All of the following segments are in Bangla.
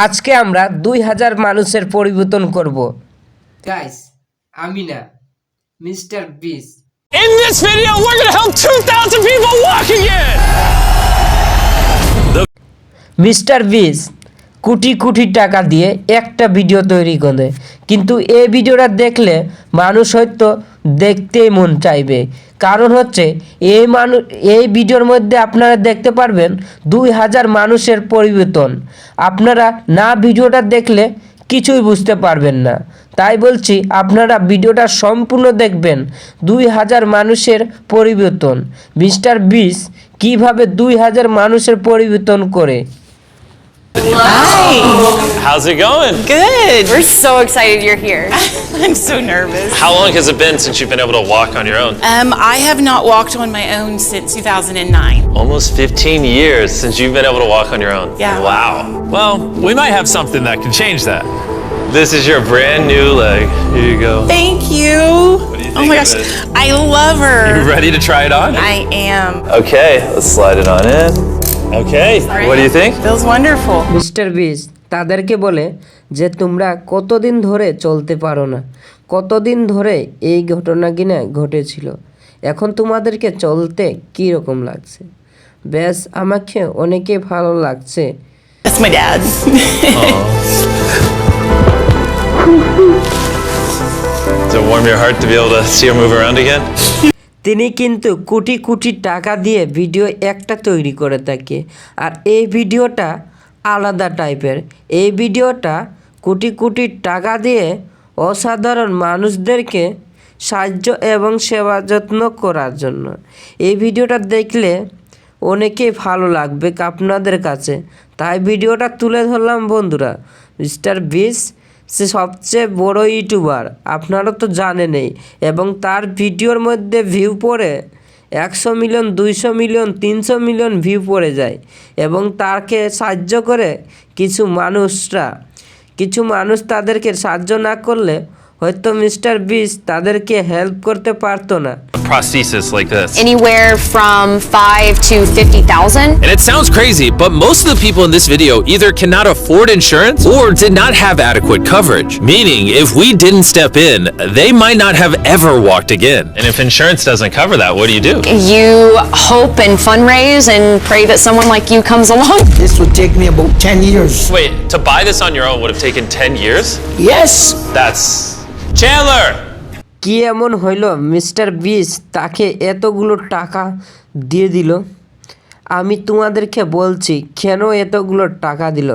আজকে আমরা 2000 মানুষের পরিবর্তন করব। গাইস, আমি না, মিস্টার বিস। In this video, we're going to help 2,000 people walk again. Mister বিস কোটি কোটি টাকা দিয়ে একটা ভিডিও তৈরি করে, কিন্তু এই ভিডিওটা দেখলে মানুষ হয়তো দেখতেই মন চাইবে। কারণ হচ্ছে এই ভিডিওর মধ্যে আপনারা দেখতে পারবেন 2000 মানুষের পরিবর্তন। আপনারা না ভিডিওটা দেখলে কিছুই বুঝতে পারবেন না। তাই বলছি আপনারা ভিডিওটা সম্পূর্ণ দেখবেন। 2000 মানুষের পরিবর্তন, মিস্টার বিস কীভাবে 2000 মানুষের পরিবর্তন করে। Hi. How's it going? Good. We're so excited you're here. I'm so nervous. How long has it been since you've been able to walk on your own? I have not walked on my own since 2009. Almost 15 years since you've been able to walk on your own. Yeah. Wow. Well, we might have something that can change that. This is your brand new leg. Here you go. Thank you. What do you Oh think my of gosh. it? I love her. You ready to try it on? I am. Okay, let's slide it on in. Okay. What do you think? Feels wonderful. Mister বিস তাদেরকে বলে যে তোমরা কতদিন ধরে চলতে পারো না, কতদিন ধরে এই ঘটনা কিনা ঘটেছিল, এখন তোমাদেরকে চলতে কী রকম লাগছে? বেশ, আমাকে অনেকে ভালো লাগছে। That's my dad. Does it warm your heart to be able to see her move around again? তিনি কিন্তু কোটি কোটি টাকা দিয়ে ভিডিও একটা তৈরি করে থাকে, আর এই ভিডিওটা আলাদা টাইপের। এই ভিডিওটা কোটি কোটি টাকা দিয়ে অসাধারণ মানুষদেরকে সাহায্য এবং সেবা যত্ন করার জন্য। এই ভিডিওটা দেখলে অনেকেই ভালো লাগবে আপনাদের কাছে, তাই ভিডিওটা তুলে ধরলাম বন্ধুরা। মিস্টার বিস সে সবচেয়ে বড় ইউটিউবার, আপনারা তো জানেনই, এবং তার ভিডিওর মধ্যে ভিউ পড়ে 100 মিলিয়ন, 200 মিলিয়ন, 300 মিলিয়ন ভিউ পড়ে যায়। এবং তাকে সাহায্য করে কিছু মানুষ তাদেরকে সাহায্য না করলে হয়তো মিস্টার বিস তাদেরকে হেল্প করতে পারতো না। Prosthesis like this. Anywhere from 5 to 50,000. And it sounds crazy, but most of the people in this video either cannot afford insurance or did not have adequate coverage. Meaning, if we didn't step in, they might not have ever walked again. And if insurance doesn't cover that, what do? You hope and fundraise and pray that someone like you comes along. This would take me about 10 years. Wait, to buy this on your own would have taken 10 years? Yes. That's... Chandler! কি এমন হইল মিস্টার বিস তাকে এতগুলো টাকা দিয়ে দিল? আমি তোমাদেরকে বলছি কেন এতগুলো টাকা দিল।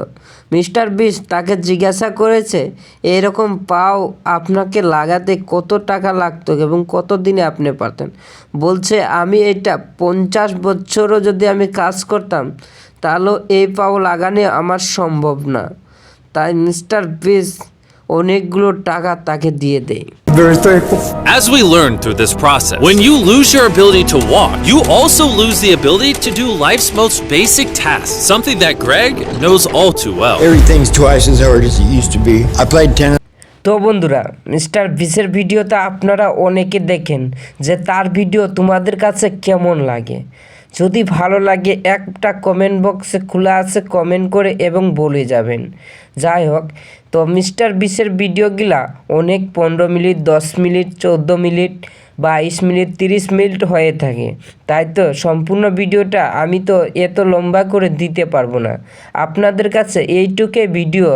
মিস্টার বিস তাকে জিজ্ঞাসা করেছে এরকম পাও আপনাকে লাগাতে কত টাকা লাগতো এবং কত দিনে আপনি পারতেন। বলছে আমি এটা 50 বছরও যদি আমি কাজ করতাম তাহলেও এই পাও লাগানো আমার সম্ভব না। তাই মিস্টার বিস অনেকগুলো টাকা তাকে দিয়ে দেয়। Very thankful. As we learned through this process, when you lose your ability to walk, you also lose the ability to do life's most basic tasks, something that Greg knows all too well. Everything's twice as hard as it used to be. I played tennis. তো বন্ধুরা, মিস্টার বিসের ভিডিওটা আপনারা অনেকে দেখেন যে তার ভিডিও তোমাদের কাছে কেমন লাগে। যদি ভালো লাগে একটা কমেন্ট বক্সে খোলা আছে, কমেন্ট করে এবং বলে যাবেন। যাই হোক, তো মিস্টার বিসের ভিডিওগুলা অনেক 15 minute, 10 minute, 14 minute, 22 minute, 30 minute হয়ে থাকে। তাই তো সম্পূর্ণ ভিডিওটা আমি তো এত লম্বা করে দিতে পারবো না। আপনাদের কাছে এইটুকুই ভিডিও,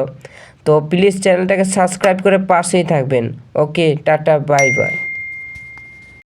তো প্লিজ চ্যানেলটাকে সাবস্ক্রাইব করে পাশেই থাকবেন। ওকে, টাটা, বাই বাই।